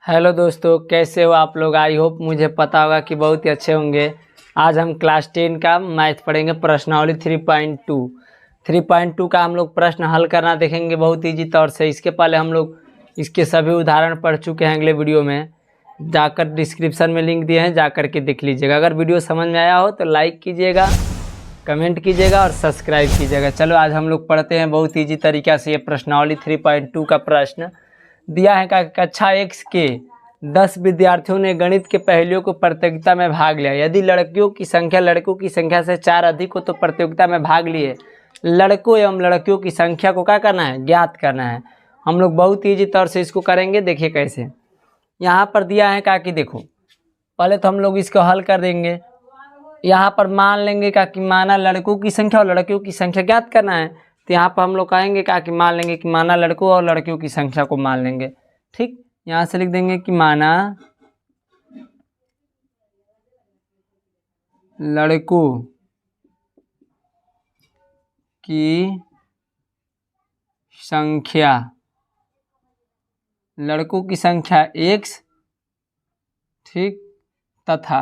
Hello दोस्तों, कैसे हो आप लोग। आई होप मुझे पता होगा कि बहुत ही अच्छे होंगे। आज हम क्लास 10 का मैथ पढ़ेंगे, प्रश्नावली 3.2 का हम लोग प्रश्न हल करना देखेंगे बहुत ईजी तौर से। इसके पहले हम लोग इसके सभी उदाहरण पढ़ चुके हैं। अगले वीडियो में जाकर डिस्क्रिप्शन में लिंक दिए हैं, जाकर के देख लीजिएगा। अगर वीडियो समझ में आया हो तो लाइक कीजिएगा, कमेंट कीजिएगा और सब्सक्राइब कीजिएगा। चलो आज हम लोग पढ़ते हैं बहुत ईजी तरीक़ा से। ये प्रश्नावली 3.2 का प्रश्न दिया है कि कक्षा एक्स के 10 विद्यार्थियों ने गणित के पहेलियों को प्रतियोगिता में भाग लिया। यदि लड़कियों की संख्या लड़कों की संख्या से 4 अधिक हो तो प्रतियोगिता में भाग लिए लड़कों एवं लड़कियों की संख्या को क्या करना है, ज्ञात करना है। हम लोग बहुत ईजी तौर से इसको करेंगे। देखिए कैसे। यहाँ पर दिया है कि देखो, पहले तो हम लोग इसको हल कर देंगे। यहाँ पर मान लेंगे कि माना लड़कों की संख्या और लड़कियों की संख्या ज्ञात करना है। तो यहाँ पर हम लोग कहेंगे कि मान लेंगे कि माना लड़कों और लड़कियों की संख्या को मान लेंगे। ठीक, यहाँ से लिख देंगे कि माना लड़कों की संख्या, लड़कों की संख्या x, ठीक, तथा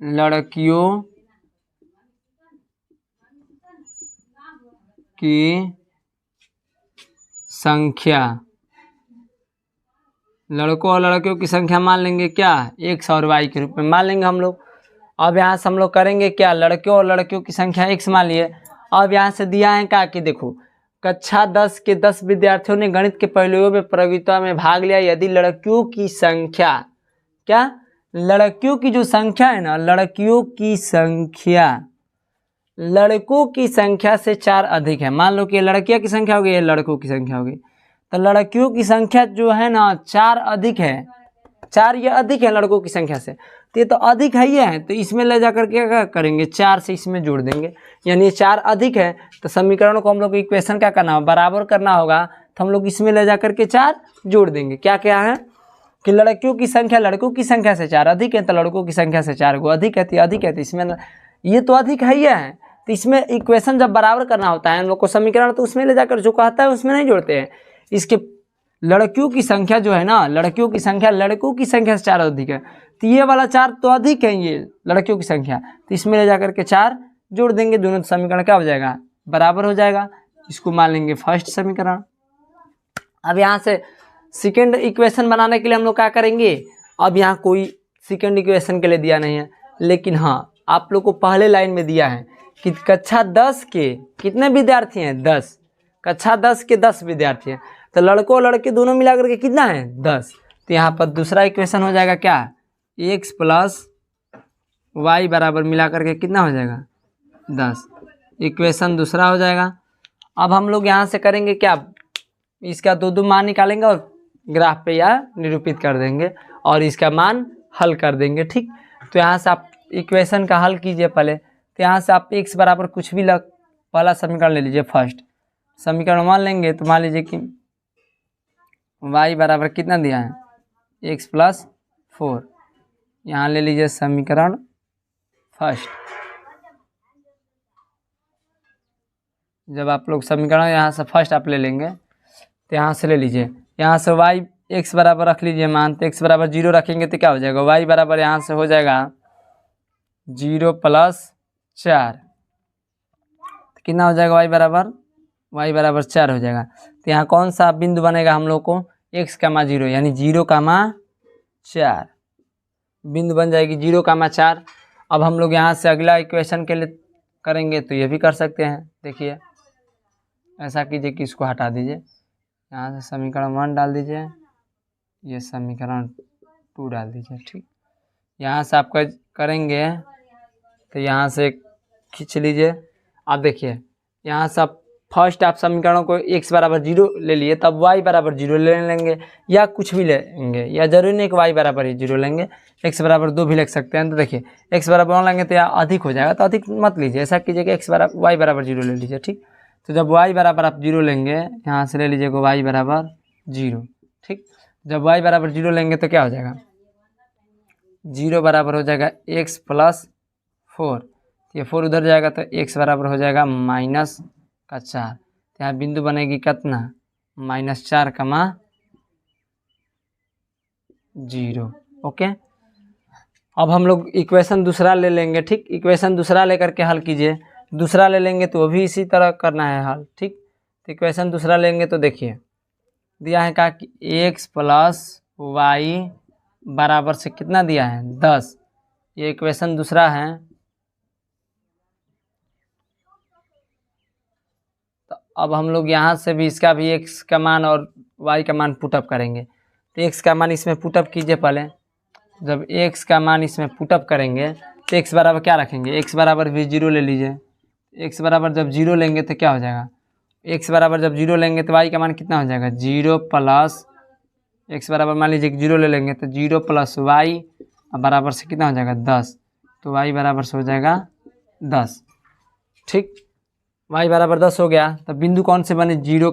लड़कियों की संख्या, लड़कों और लड़कियों की संख्या मान लेंगे क्या, x और y के रूप में मान लेंगे हम लोग। अब यहाँ से हम लोग करेंगे क्या, लड़कों और लड़कियों की संख्या x मान लिए। अब यहाँ से दिया है कि देखो, कक्षा 10 के 10 विद्यार्थियों ने गणित के पहेलियों में प्रतियोगिता में भाग लिया। यदि लड़कियों की संख्या, क्या, लड़कियों की जो संख्या है ना, लड़कियों की संख्या लड़कों की संख्या से 4 अधिक है। मान लो कि ये लड़कियों की संख्या होगी, ये लड़कों की संख्या होगी। तो लड़कियों की संख्या जो है ना 4 अधिक है, 4 ये अधिक है लड़कों की संख्या से। तो ये तो अधिक है, ये है, तो इसमें ले जाकर के क्या करेंगे, 4 से इसमें जोड़ देंगे। यानी ये 4 अधिक है तो समीकरण को हम लोग इक्वेशन क्या करना होगा, बराबर करना होगा। तो हम लोग इसमें ले जाकर के 4 जोड़ देंगे। क्या क्या है कि लड़कियों की संख्या लड़कों की संख्या से 4 अधिक है, तो लड़कों की संख्या से 4 को अधिक है, तो अधिक है, तो इसमें ये तो अधिक है, ये है। तो इसमें इक्वेशन जब बराबर करना होता है हम लोग को समीकरण, तो उसमें ले जाकर जो कहता है उसमें नहीं जोड़ते हैं। इसके लड़कियों की संख्या जो है ना, लड़कियों की संख्या लड़कों की संख्या से 4 अधिक है, तो ये वाला 4 तो अधिक है, ये लड़कियों की संख्या, तो इसमें ले जाकर के 4 जोड़ देंगे। दोनों समीकरण क्या हो जाएगा, बराबर हो जाएगा। इसको मान लेंगे फर्स्ट समीकरण। अब यहाँ से सेकेंड इक्वेशन बनाने के लिए हम लोग क्या करेंगे, अब यहाँ कोई सेकेंड इक्वेशन के लिए दिया नहीं है, लेकिन हाँ आप लोग को पहले लाइन में दिया है कि कक्षा 10 के कितने विद्यार्थी हैं, 10, कक्षा 10 के 10 विद्यार्थी हैं। तो लड़कों और लड़के दोनों मिलाकर के कितना है, 10। तो यहाँ पर दूसरा इक्वेशन हो जाएगा क्या, x प्लस वाई बराबर मिलाकर के कितना हो जाएगा, 10। इक्वेशन दूसरा हो जाएगा। अब हम लोग यहाँ से करेंगे क्या, इसका दो मान निकालेंगे और ग्राफ पे या निरूपित कर देंगे और इसका मान हल कर देंगे। ठीक, तो यहाँ से आप इक्वेशन का हल कीजिए पहले। तो यहाँ से आप x बराबर कुछ भी पहला समीकरण ले लीजिए, फर्स्ट समीकरण मान लेंगे। तो मान लीजिए कि y बराबर कितना दिया है, x प्लस 4, यहाँ ले लीजिए समीकरण फर्स्ट। जब आप लोग समीकरण यहाँ से फर्स्ट आप ले लेंगे तो यहाँ से ले लीजिए, यहाँ से y x बराबर रख लीजिए मान। तो x बराबर 0 रखेंगे तो क्या हो जाएगा, y बराबर यहाँ से हो जाएगा 0 प्लस 4, तो कितना हो जाएगा, y बराबर 4 हो जाएगा। तो यहाँ कौन सा बिंदु बनेगा हम लोग को, x, 0, यानी 0, 4 बिंदु बन जाएगी, 0, 4। अब हम लोग यहाँ से अगला इक्वेशन के लिए करेंगे तो ये भी कर सकते हैं। देखिए ऐसा कीजिए कि इसको हटा दीजिए, यहाँ से समीकरण 1 डाल दीजिए, ये समीकरण 2 डाल दीजिए। ठीक, यहाँ से आप करेंगे तो यहाँ से खींच लीजिए। अब देखिए यहाँ से आप फर्स्ट आप समीकरणों को x बराबर 0 ले लिए, तब y बराबर 0 ले लेंगे या कुछ भी लेंगे, या जरूरी नहीं कि y बराबर ही 0 लेंगे, x बराबर 2 भी लिख सकते हैं। तो देखिए x बराबर 1 लेंगे तो यहाँ अधिक हो जाएगा, तो अधिक मत लीजिए, ऐसा कीजिए कि y बराबर 0 ले लीजिए। ठीक, तो जब y बराबर आप 0 लेंगे, यहाँ से ले लीजिएगा y बराबर 0। ठीक, जब y बराबर 0 लेंगे तो क्या हो जाएगा, 0 बराबर हो जाएगा x प्लस 4, ये 4 उधर जाएगा तो x बराबर हो जाएगा -4। यहाँ बिंदु बनेगी कितना, -4, 0। ओके, अब हम लोग इक्वेशन दूसरा ले लेंगे। ठीक, इक्वेशन दूसरा लेकर के हल कीजिए। दूसरा ले लेंगे तो भी इसी तरह करना है हल। ठीक, तो इक्वेशन दूसरा लेंगे तो देखिए दिया है कि x + y बराबर से कितना दिया है, 10। ये इक्वेशन दूसरा है। तो अब हम लोग यहाँ से भी इसका भी x का मान और y का मान पुटअप करेंगे। तो x का मान इसमें पुटअप कीजिए पहले। जब x का मान इसमें पुटअप करेंगे तो x बराबर क्या रखेंगे, x बराबर भी 0 ले लीजिए। x बराबर जब 0 लेंगे तो क्या हो जाएगा, x बराबर जब 0 लेंगे तो y का मान कितना हो जाएगा, 0 + x बराबर मान लीजिए 0 ले लेंगे तो 0 + y बराबर से कितना हो जाएगा, 10। तो y बराबर से हो जाएगा 10। ठीक, y बराबर 10 हो गया। तो बिंदु कौन से बने, 0,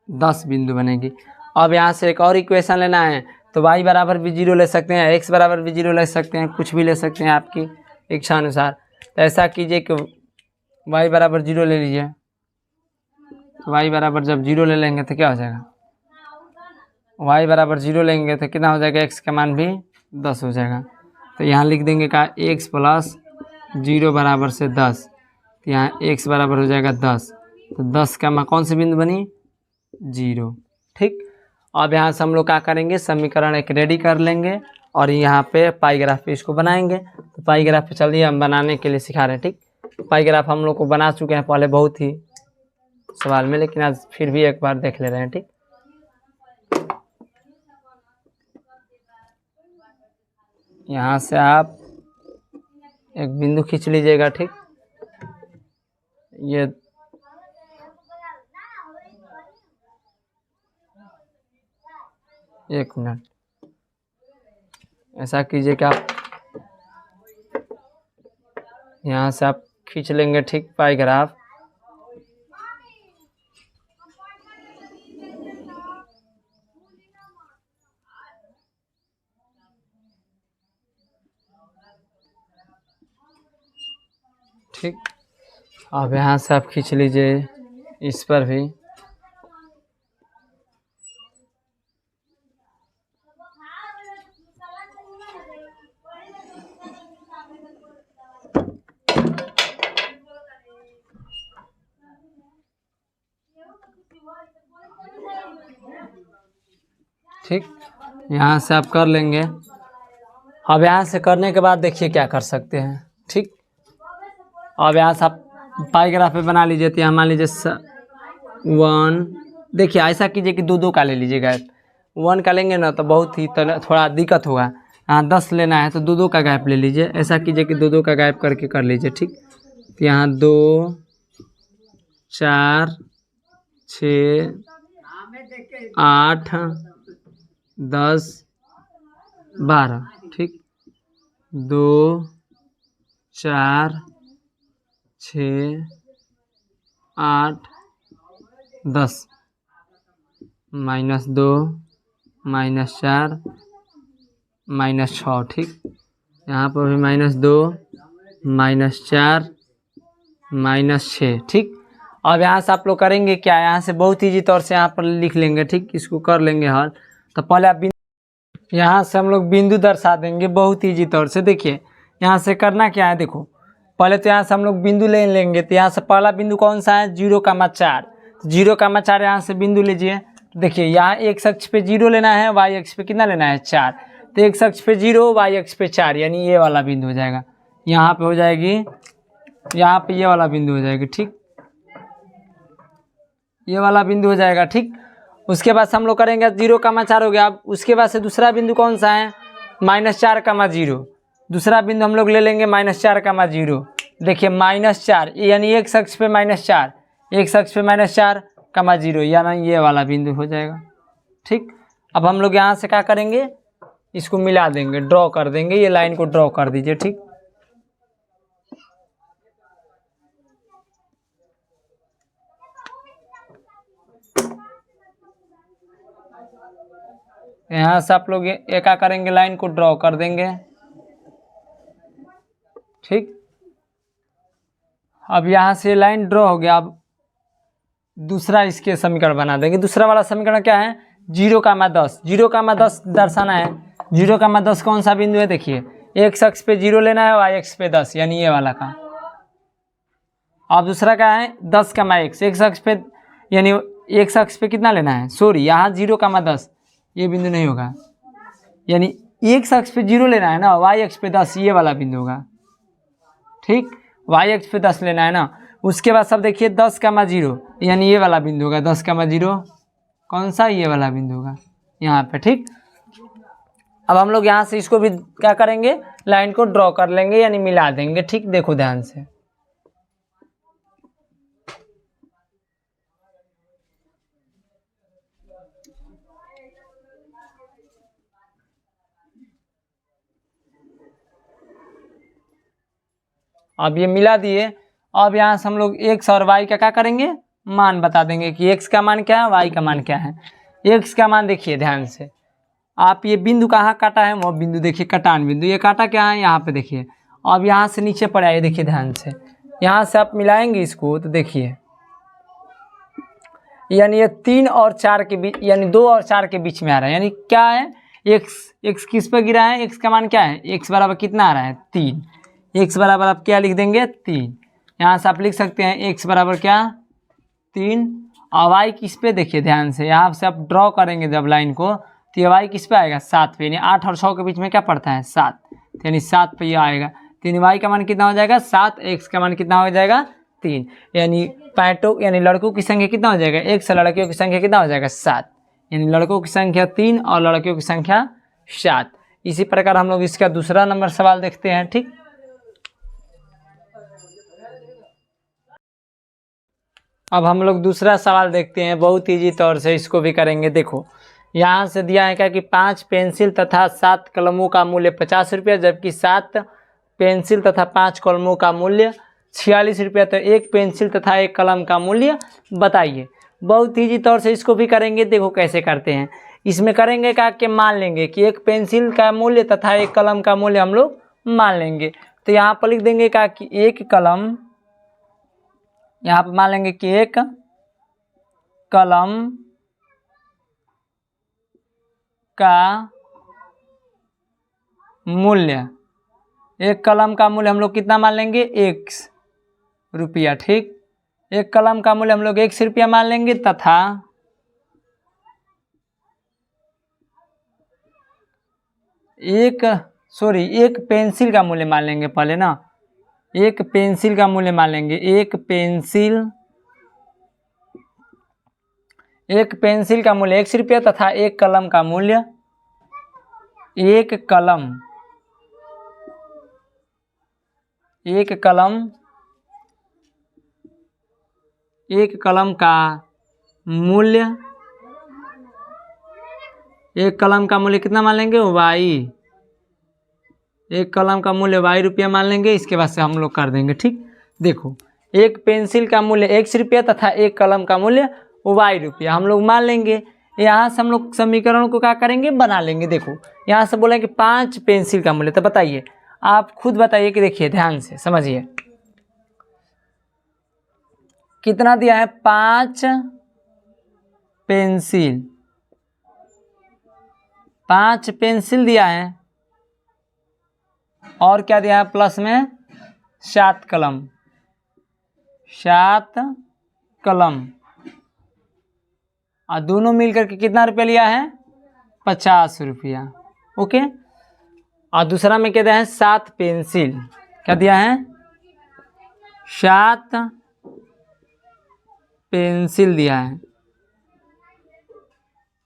10 बिंदु बनेगी। अब यहाँ से एक और इक्वेशन लेना है। तो y बराबर भी 0 ले सकते हैं, x बराबर भी 0 ले सकते हैं, कुछ भी ले सकते हैं आपकी इच्छा अनुसार। तो ऐसा कीजिए कि y बराबर 0 ले लीजिए। तो y बराबर जब 0 ले लेंगे तो क्या हो जाएगा, y बराबर 0 लेंगे तो कितना हो जाएगा, x का मान भी 10 हो जाएगा। तो यहाँ लिख देंगे का x + 0 बराबर से 10। तो यहाँ x बराबर हो जाएगा 10। तो 10 का मान कौन सी बिंदु बनी, 0। ठीक, अब यहाँ से हम लोग क्या करेंगे, समीकरण एक रेडी कर लेंगे और यहाँ पे पाई ग्राफ पे इसको बनाएंगे। तो पाई ग्राफ पे चलिए हम बनाने के लिए सिखा रहे हैं। ठीक, पाई ग्राफ हम लोग को बना चुके हैं पहले बहुत ही सवाल में, लेकिन आज फिर भी एक बार देख ले रहे हैं। ठीक, यहाँ से आप एक बिंदु खींच लीजिएगा। ठीक, ये एक मिनट, ऐसा कीजिए कि आप यहाँ से आप खींच लेंगे। ठीक, पाई ग्राफ। ठीक, अब यहाँ से आप खींच लीजिए इस पर भी। ठीक, यहाँ से आप कर लेंगे। अब यहाँ से करने के बाद देखिए क्या कर सकते हैं। ठीक, अब यहाँ से आप पाई ग्राफ पे बना लीजिए। तो यहाँ मान लीजिए 1, देखिए ऐसा कीजिए कि 2 का ले लीजिएगा। 1 का लेंगे ना तो बहुत ही थोड़ा दिक्कत होगा। यहाँ 10 लेना है तो 2 का गैप ले लीजिए। ऐसा कीजिए कि 2 का गैप करके कर लीजिए। ठीक, तो यहाँ 2, 4, 6, 8, 10, 12। ठीक, 2, 4, 6, 8, 10, -2, -4, -6। ठीक, यहाँ पर भी -2, -4, -6। ठीक, अब यहाँ से आप लोग करेंगे क्या, यहाँ से बहुत ईजी तौर से यहाँ पर लिख लेंगे। ठीक, इसको कर लेंगे हल। तो पहले आप यहाँ से हम लोग बिंदु दर्शा देंगे बहुत ईजी तौर से। देखिए यहाँ से करना क्या है, देखो पहले तो यहाँ से हम लोग बिंदु ले लेंगे। तो यहाँ से पहला बिंदु कौन सा है, 0,4। 0,4 यहाँ से बिंदु लीजिए। तो देखिए यहाँ x अक्ष पे 0 लेना है, y अक्ष पे कितना लेना है, 4। तो x अक्ष पे 0, y अक्ष पे 4, यानी ये वाला बिंदु हो जाएगा। यहाँ पे हो जाएगी, यहाँ पे ये वाला बिंदु हो जाएगी। ठीक, ये वाला बिंदु हो जाएगा। ठीक, उसके बाद हम लोग करेंगे 0,4 हो गया। अब उसके बाद से दूसरा बिंदु कौन सा है, -4,0। दूसरा बिंदु हम लोग ले लेंगे -4,0। देखिए -4 यानी x अक्ष पे -4, x अक्ष पे -4,0, यानी ये वाला बिंदु हो जाएगा। ठीक, अब हम लोग यहाँ से क्या करेंगे, इसको मिला देंगे, ड्रॉ कर देंगे। ये लाइन को ड्रॉ कर दीजिए। ठीक, यहाँ से आप लोग एक क्या करेंगे, लाइन को ड्रॉ कर देंगे। ठीक, अब यहाँ से लाइन ड्रॉ हो गया। अब दूसरा इसके समीकरण बना देंगे। दूसरा वाला समीकरण क्या है, 0,10, 0,10 दर्शाना है। 0,10 कौन सा बिंदु है, देखिए x अक्ष पे 0 लेना है, y अक्ष पे 10, यानी ये वाला का। अब दूसरा क्या है 10,x, x अक्ष पे यानी x अक्ष पे कितना लेना है, सॉरी यहाँ 0,10 ये बिंदु नहीं होगा, यानी x अक्ष पे 0 लेना है ना, y अक्ष पे 10 ये वाला बिंदु होगा। ठीक, y अक्ष पे 10 लेना है ना। उसके बाद सब देखिए 10,0 यानी ये वाला बिंदु होगा। 10,0 कौन सा, ये वाला बिंदु होगा यहाँ पे। ठीक, अब हम लोग यहाँ से इसको भी क्या करेंगे, लाइन को ड्रॉ कर लेंगे यानी मिला देंगे। ठीक, देखो ध्यान से, अब ये मिला दिए। अब यहाँ से हम लोग x और y का क्या करेंगे, मान बता देंगे कि x का मान क्या है, y का मान क्या है। x का मान देखिए ध्यान से, आप ये बिंदु कहाँ काटा है, वो बिंदु देखिए कटान बिंदु, ये काटा क्या है यहाँ पे देखिए। अब यहाँ से नीचे पड़ा है, देखिए ध्यान से, यहाँ से आप मिलाएंगे इसको तो देखिए, यानी ये 3 और 4 के बीच, यानी 2 और 4 के बीच में आ रहा है। यानी क्या है, x किस पे गिरा है, x का मान क्या है, x बराबर कितना आ रहा है 3, x बराबर आप क्या लिख देंगे 3। यहाँ से आप लिख सकते हैं x बराबर क्या 3, और y किस पे देखिए ध्यान से, यहाँ से आप ड्रॉ करेंगे जब लाइन को तो ये y किस पे आएगा 7 पे, यानी 8 और 6 के बीच में क्या पड़ता है 7, यानी 7 पे ये आएगा। तो यानी y का मान कितना हो जाएगा 7, x का मान कितना हो जाएगा 3, यानी पैटो यानी लड़कों की संख्या कितना हो जाएगा, एक से लड़कियों की संख्या कितना हो जाएगा 7, यानी लड़कों की संख्या 3 और लड़कियों की संख्या 7। इसी प्रकार हम लोग इसका दूसरा नंबर सवाल देखते हैं। ठीक, अब हम लोग दूसरा सवाल देखते हैं, बहुत ईजी तौर से इसको भी करेंगे। देखो यहाँ से दिया है क्या कि 5 पेंसिल तथा 7 कलमों का मूल्य 50 रुपया, जबकि 7 पेंसिल तथा 5 कलमों का मूल्य 46 रुपया। तो एक पेंसिल तथा एक कलम का मूल्य बताइए। बहुत ईजी तौर से इसको भी करेंगे, देखो कैसे करते हैं। इसमें करेंगे क्या कि मान लेंगे कि एक पेंसिल का मूल्य तथा एक कलम का मूल्य हम लोग मान लेंगे। तो यहाँ पर लिख देंगे क्या कि एक कलम, यहाँ पर मान लेंगे कि एक कलम का मूल्य, एक कलम का मूल्य हम लोग कितना मान लेंगे 1 रुपया। ठीक, एक कलम का मूल्य हम लोग 1 रुपया मान लेंगे, तथा एक पेंसिल का मूल्य मान लेंगे पहले ना, एक पेंसिल का मूल्य मान लेंगे, एक पेंसिल का मूल्य 1 रुपया, तथा एक कलम का मूल्य, एक कलम का मूल्य, एक कलम का मूल्य कितना मान लेंगे y, एक कलम का मूल्य y रुपया मान लेंगे। इसके बाद से हम लोग कर देंगे। ठीक, देखो एक पेंसिल का मूल्य 1 रुपया तथा एक कलम का मूल्य y रुपया हम लोग मान लेंगे। यहाँ से हम लोग समीकरण को क्या करेंगे, बना लेंगे। देखो यहाँ से बोले कि 5 पेंसिल का मूल्य, तो बताइए, आप खुद बताइए कि देखिए ध्यान से समझिए कितना दिया है, 5 पेंसिल दिया है, और क्या दिया है प्लस में 7 कलम, और दोनों मिलकर के कितना रुपया लिया है 50 रुपया। ओके, और दूसरा में क्या दिया है 7 पेंसिल, क्या दिया है 7 पेंसिल दिया है,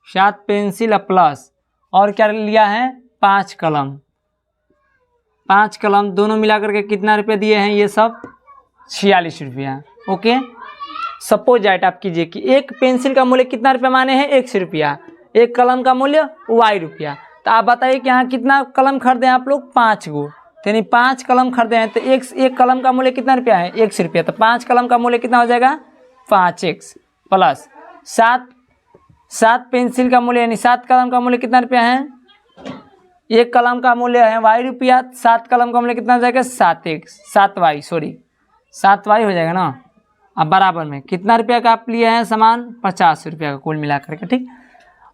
7 पेंसिल प्लस, और क्या लिया है 5 कलम, 5 कलम दोनों मिलाकर के कितना रुपया दिए हैं, ये सब 46 रुपया। ओके, सपोज दैट आप कीजिए कि एक पेंसिल का मूल्य कितना रुपया माने हैं 1 रुपया, एक कलम का मूल्य y रुपया। तो आप बताइए कि यहाँ कितना कलम खरीदे हैं आप लोग 5 गो, तो यानी 5 कलम खरीदे हैं, तो एक कलम का मूल्य कितना रुपया है 1 रुपया। तो 5 कलम का मूल्य कितना हो जाएगा 5x प्लस 7 पेंसिल का मूल्य यानी 7 कलम का मूल्य कितना रुपया है, एक कलम का मूल्य है y रुपया, 7 कलम का मूल्य कितना हो जाएगा 7y हो जाएगा ना। अब बराबर में कितना रुपया का आप लिए हैं सामान, 50 रुपया का कुल मिला करके, ठीक।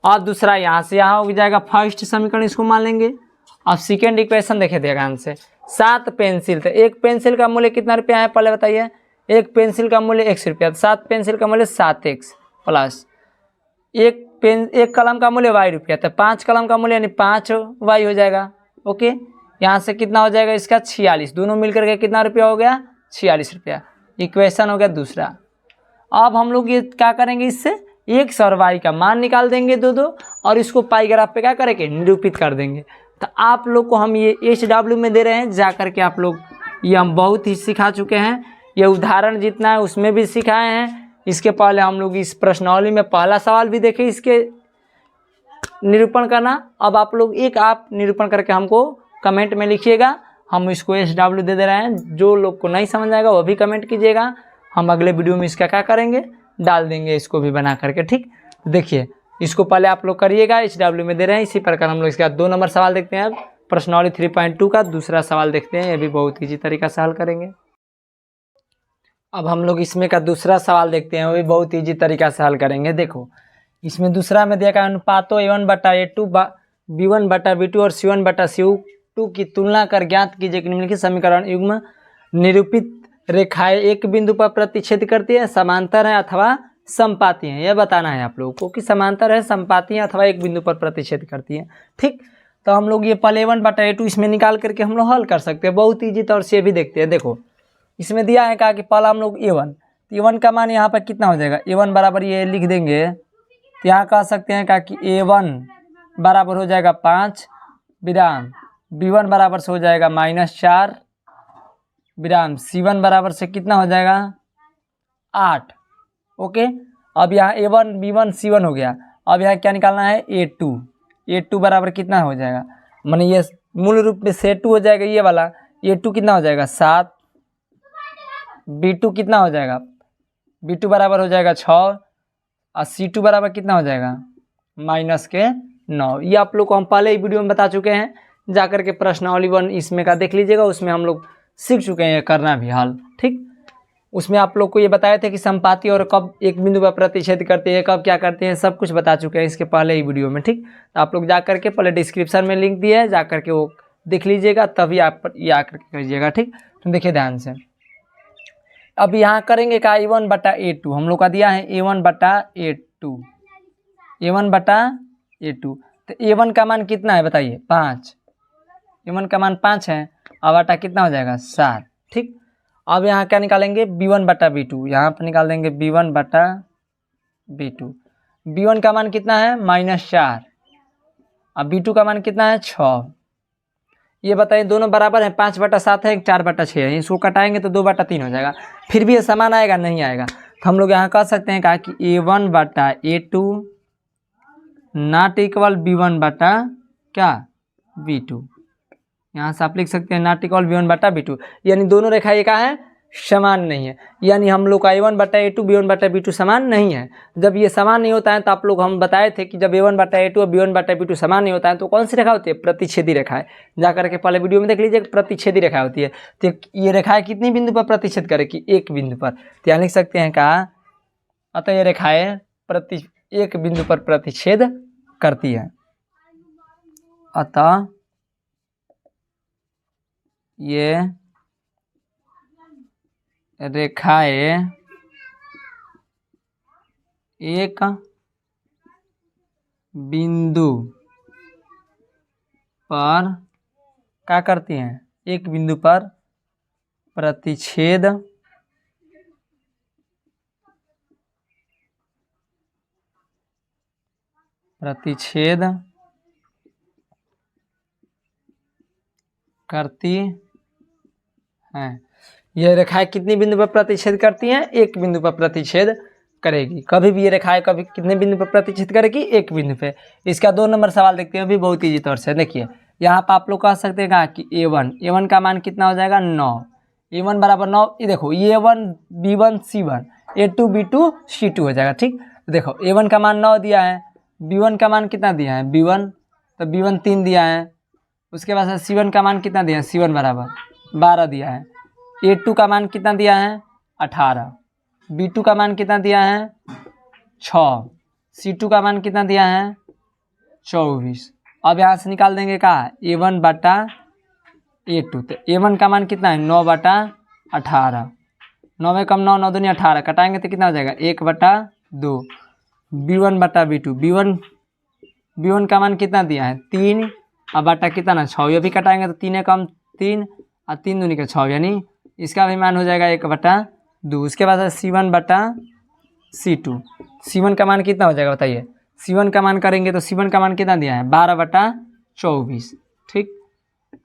और दूसरा यहाँ से यहाँ हो जाएगा फर्स्ट समीकरण, इसको मान लेंगे। अब सेकेंड इक्वेशन देखे ध्यान से, 7 पेंसिल, तो एक पेंसिल का मूल्य कितना रुपया है पहले बताइए। एक पेंसिल का मूल्य 1 रुपया, तो 7 पेंसिल का मूल्य 7x प्लस एक कलम का मूल्य y रुपया, तो 5 कलम का मूल्य यानी 5y हो जाएगा। ओके, यहाँ से कितना हो जाएगा इसका 46, दोनों मिलकर के कितना रुपया हो गया 46 रुपया। इक्वेशन हो गया दूसरा। अब हम लोग ये क्या करेंगे, इससे x और y का मान निकाल देंगे दो और इसको पाई ग्राफ पे क्या करेंगे निरूपित कर देंगे। तो आप लोग को हम ये HW में दे रहे हैं, जा करके आप लोग ये हम बहुत ही सिखा चुके हैं, ये उदाहरण जितना है उसमें भी सिखाए हैं। इसके पहले हम लोग इस प्रश्नावली में पहला सवाल भी देखे इसके निरूपण करना। अब आप लोग आप निरूपण करके हमको कमेंट में लिखिएगा, हम इसको HW दे रहे हैं। जो लोग को नहीं समझ आएगा वो भी कमेंट कीजिएगा, हम अगले वीडियो में इसका क्या करेंगे डाल देंगे, इसको भी बना करके, ठीक। देखिए इसको पहले आप लोग करिएगा, HW में दे रहे हैं। इसी प्रकार हम लोग इसका 2 नंबर सवाल देखते हैं। अब प्रश्नावली 3.2 का दूसरा सवाल देखते हैं, ये भी बहुत ईजी तरीका से हल करेंगे। अब हम लोग इसमें का दूसरा सवाल देखते हैं, वो भी बहुत ईजी तरीका से हल करेंगे। देखो इसमें दूसरा में दिया गया अनुपातों A1/A2 B1/B2 और C1/C2 की तुलना कर ज्ञात कीजिए कि निम्नलिखित समीकरण युग्म निरूपित रेखाएं एक बिंदु पर प्रतिच्छेद करती है, समांतर है अथवा समपाती हैं। यह बताना है आप लोगों को कि समांतर है, समपाती हैं अथवा एक बिंदु पर प्रतिच्छेद करती हैं, ठीक। तो हम लोग ये पहले A1/A2 इसमें निकाल करके हम लोग हल कर सकते हैं, बहुत ईजी तौर से ये भी देखते हैं। देखो इसमें दिया है कहा कि पहला हम लोग A1, तो A1 का मान यहाँ पर कितना हो जाएगा, A1 बराबर ये लिख देंगे, तो यहाँ कह सकते हैं कहा कि A1 बराबर हो जाएगा 5 विराम, B1 बराबर से हो जाएगा -4 विराम, C1 बराबर से कितना हो जाएगा 8। ओके, अब यहाँ A1 B1 C1 हो गया। अब यहाँ क्या निकालना है A2 बराबर कितना हो जाएगा, माने ये मूल रूप में C2 हो जाएगा, ये वाला A2 कितना हो जाएगा 7, B2 कितना हो जाएगा, B2 बराबर हो जाएगा 6 और C2 बराबर कितना हो जाएगा -9। ये आप लोग को हम पहले ही वीडियो में बता चुके हैं, जाकर के प्रश्नावली 1 इसमें का देख लीजिएगा, उसमें हम लोग सीख चुके हैं करना भी हल, ठीक। उसमें आप लोग को ये बताए थे कि समपाती और कब एक बिंदु पर प्रतिच्छेद करते हैं, कब क्या करते हैं, सब कुछ बता चुके हैं इसके पहले ही वीडियो में, ठीक। तो आप लोग जा करके पहले डिस्क्रिप्शन में लिंक दिया है, जा करके वो देख लीजिएगा, तभी आप ये आकर के करिएगा, ठीक। तो देखिए ध्यान से, अब यहाँ करेंगे का A1/A2, हम लोग का दिया है A1/A2, तो A1 का मान कितना है बताइए 5, A1 का मान 5 है, अब बटा कितना हो जाएगा 7, ठीक। अब यहाँ क्या निकालेंगे B1/B2, यहाँ पर निकाल देंगे B1/B2। B1 का मान कितना है -4, अब B2 का मान कितना है 6। ये बताइए दोनों बराबर है, 5/7 है, 4/6 है, इसको कटाएंगे तो 2/3 हो जाएगा, फिर भी ये समान आएगा नहीं आएगा। तो हम लोग यहाँ कह सकते हैं कहा कि A1/A2 नॉट इक्वल B1/B2, यहाँ से आप लिख सकते हैं नॉट इक्वल B1/B2, यानी दोनों रेखा ये क्या है समान नहीं है, यानी हम लोग का A1/A2 B1/B2 समान नहीं है। जब ये समान नहीं होता है तो आप लोग हम बताए थे कि जब A1/A2 और B1/B2 समान नहीं होता है तो कौन सी रेखा होती है, प्रतिच्छेदी रेखा है। जाकर के पहले वीडियो में देख लीजिए प्रतिच्छेदी रेखा होती है। तो ये रेखाएं कितनी बिंदु पर प्रतिच्छेद करेगी, एक बिंदु पर, तो यहाँ लिख सकते हैं कहा अतः ये रेखाएं एक बिंदु पर प्रतिच्छेद करती है, अतः ये रेखाएं एक बिंदु पर क्या करती हैं, एक बिंदु पर प्रतिच्छेद करती हैं। ये रेखाएं कितनी बिंदु पर प्रतिच्छेद करती हैं, एक बिंदु पर प्रतिच्छेद करेगी। कभी भी ये रेखाएं कभी कितने बिंदु पर प्रतिच्छेद करेगी, एक बिंदु पे। इसका 2 नंबर सवाल देखते हैं, भी बहुत ईजी तौर से। देखिए यहाँ पर आप लोग कह सकते हैं कि A1 का मान कितना हो जाएगा 9, A1 बराबर 9। ये देखो A1 B1 C1 A2 B2 C2 हो जाएगा, ठीक। देखो A1 का मान 9 दिया है, B1 का मान कितना दिया है B1, तो B1 3 दिया है। उसके बाद C1 का मान कितना दिया है, C1 बराबर 12 दिया है। A2 का मान कितना दिया है 18, B2 का मान कितना दिया है 6, C2 का मान कितना दिया है 24। अब यहाँ से निकाल देंगे क्या A1 बटा A2, तो A1 का मान कितना है 9 बटा 18, 9 में कम 9, 9 दूनी 18, कटाएंगे तो कितना हो जाएगा 1 बटा 2। B1 बटा B2, B1 का मान कितना दिया है 3, अब बटा कितना ना 6, ये भी कटाएंगे तो 3 कम 3 और 3 दूनी का 6, यानी इसका भी मान हो जाएगा 1 बटा 2। उसके बाद C1 बटा C2, C1 का मान कितना हो जाएगा बताइए, C1 का मान करेंगे तो C1 का मान कितना दिया है 12 बटा 24। ठीक,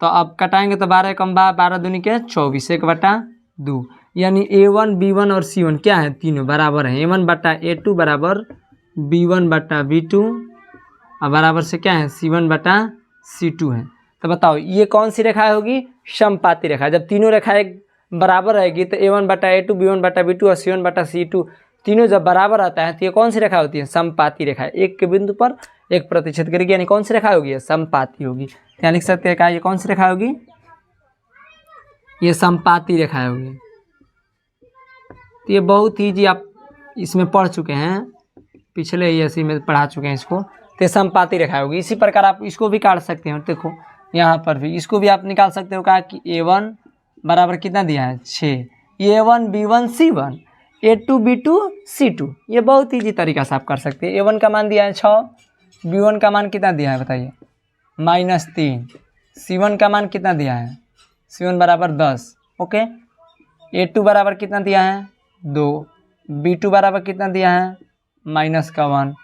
तो अब कटाएंगे तो 12 कम 12 दूनी के 24, 1 बटा 2, यानी A1 B1 और C1 क्या है तीनों बराबर है, A1 बटा A2 बराबर B1 बटा B2 और बराबर से क्या है C1 बटा C2 है। तो बताओ ये कौन सी रेखा होगी, समपाती रेखा। जब तीनों रेखाएं बराबर रहेगी तो A1 बटा A2 B1 बटा B2 और C1 बटा C2 तीनों जब बराबर आता है तो ये कौन सी रेखा होती है, समपाती रेखा। एक के बिंदु पर एक प्रतिच्छेद करेगी, यानी कौन सी रेखा होगी, समपाती होगी। यहाँ लिख सकते हैं क्या ये कौन सी रेखा होगी, ये समपाती रेखा होगी। तो ये बहुत ही जी आप इसमें पढ़ चुके हैं, पिछले इसी में पढ़ा चुके हैं इसको, तो ये समपाती रेखा होगी। इसी प्रकार आप इसको भी काट सकते हो, देखो यहाँ पर भी इसको भी आप निकाल सकते हो। कहा कि A1 बराबर कितना दिया है 6, A1 B1 C1 A2 B2 C2, ये बहुत ईजी तरीका से आप कर सकते हैं। A1 का मान दिया है 6, B1 का मान कितना दिया है बताइए -3, C1 का मान कितना दिया है C1 बराबर 10, ओके। A2 बराबर कितना दिया है 2, B2 बराबर कितना दिया है -1,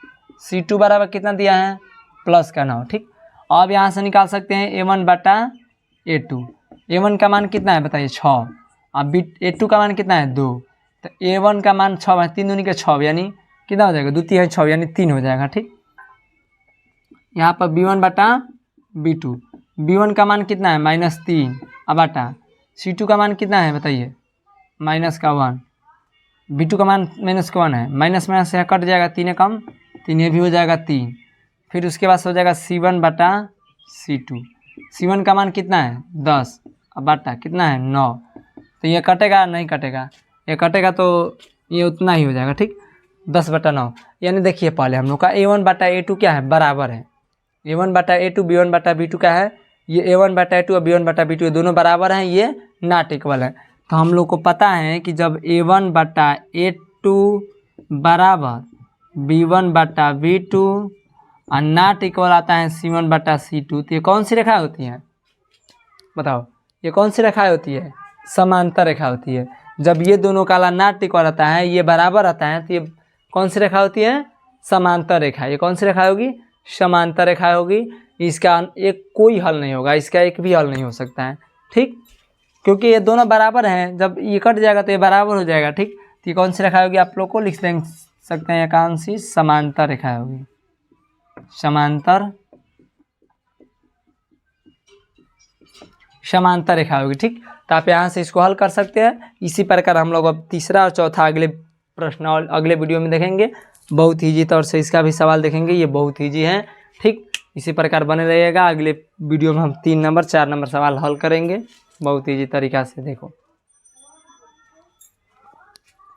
C2 बराबर कितना दिया है +9। ठीक, अब यहाँ से निकाल सकते हैं A1 बटा A2, A1 का मान कितना है बताइए 6, अब A2 का मान कितना है 2, तो A1 का मान 6 है, 3 दूनी के 6, यानी कितना हो जाएगा 2 3 6, यानी 3 हो जाएगा। ठीक, यहाँ पर B1 बटा B2, B1 का मान कितना है -3 अब बटा C2 का मान कितना है बताइए -1, B2 का मान -1 है, माइनस में से कट जाएगा 3 कम 3, ये भी हो जाएगा 3। फिर उसके बाद हो जाएगा C1 बटा C2, C1 का मान कितना है 10 अब बटा कितना है 9, तो ये कटेगा नहीं कटेगा, ये कटेगा तो ये उतना ही हो जाएगा। ठीक, 10 बटा 9, यानी देखिए पहले हम लोग का A1 बटा A2 क्या है बराबर है, A1 बटा A2 B1 बटा B2 क्या है, ये A1 बटा A2 और B1 बटा B2 ये दोनों बराबर हैं, ये नॉट इक्वल है। तो हम लोग को पता है कि जब A1 बटा A2 बराबर B1 बटा B2 और नॉट इक्वल आता है C1 बटा C2, तो ये कौन सी रेखा होती है बताओ, ये कौन सी रेखा होती है, समांतर रेखा होती है। जब ये दोनों काला नॉट इक्वल आता है, ये बराबर आता है, तो ये कौन सी रेखा होती है, समांतर रेखा। ये कौन सी रेखा होगी, समांतर रेखा होगी। इसका एक कोई हल नहीं होगा, इसका एक भी हल नहीं हो सकता है। ठीक, क्योंकि ये दोनों बराबर हैं, जब ये कट जाएगा तो ये बराबर हो जाएगा। ठीक, तो ये कौन सी रेखा होगी आप लोग को लिख सकते हैं, कौन सी, समांतर रेखा होगी, समांतर रेखा होगी। ठीक, तो आप यहाँ से इसको हल कर सकते हैं। इसी प्रकार हम लोग अब तीसरा और चौथा अगले प्रश्न और अगले वीडियो में देखेंगे, बहुत ईजी तौर से इसका भी सवाल देखेंगे, ये बहुत ईजी है। ठीक, इसी प्रकार बने रहिएगा। अगले वीडियो में हम 3 नंबर 4 नंबर सवाल हल करेंगे बहुत ईजी तरीका से। देखो